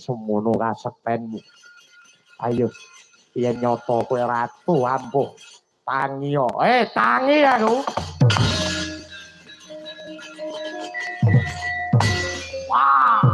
Semono kasepenmu. Ayo, yen nyoto kowe ratu ampuh. Tangi yo. Tangi aku. Wah.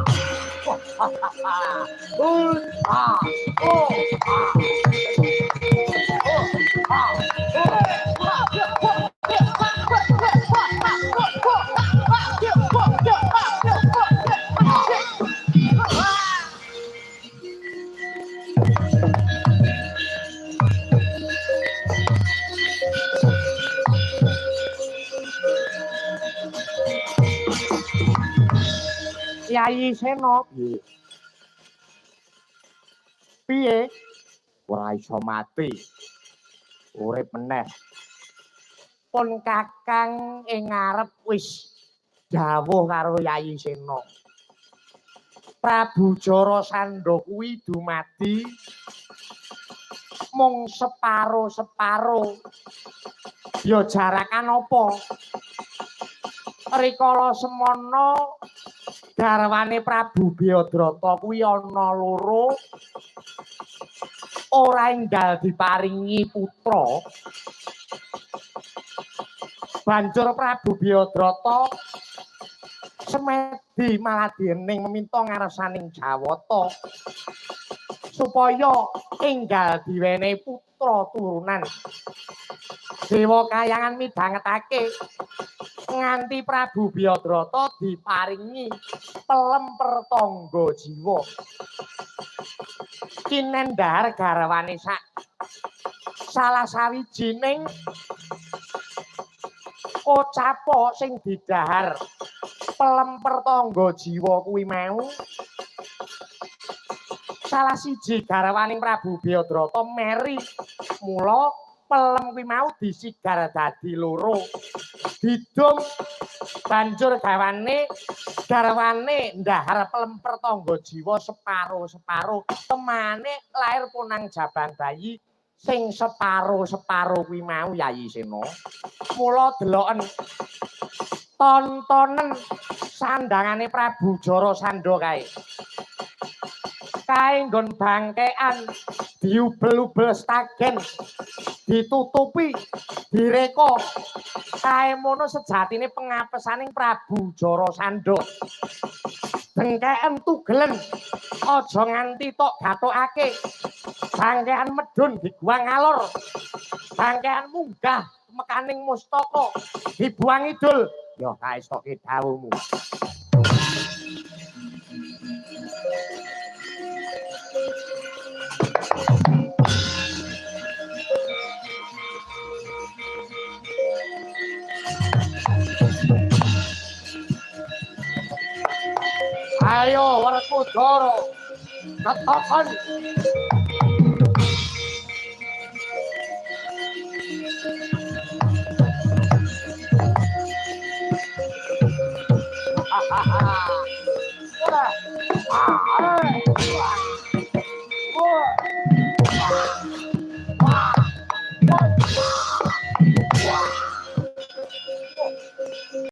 Kyai Sena piye ora iso mati urip meneh pun kakang ing ngarep wis dawuh karo Kyai Sena Prabu Jarasandha kuwi dumadi mung separo-separo ya jarakan apa rikala semana garwane Prabu Beodrata kuwi ana loro ora enggal diparingi putra banjur Prabu Beodrata semedi maladening meminta ngarsaning Jawata supaya enggal diwenehi putra turunan Dewa Kahyangan midhangetake nganti Prabu Beodrata diparingi pelemper tangga jiwa kinendhar garwane salah sawijining kocapa sing didhahar pelemper tangga jiwa kuwi mau salah siji garwaning Prabu Beodrata meri mula pelem kuwi mau disigar dadi loro didum banjur garwane ndahar pelemper tangga jiwa separo-separo temane lair punang jabang bayi sing separo-separo kuwi mau Yayi Sena mula deloken tontonen sandangane Prabu Jarasandha kae nggon bangkean diubel-ubel stagen ditutupi direka kae mono sejatine pengapesaning Prabu Jarasandha dengkeken tugelen aja nganti tok gathukake bangkean medhun diguang alor bangkean munggah mekaning mustaka dibuang idul ya kaestoke dawuhmu. Ayo Werkudara ketoken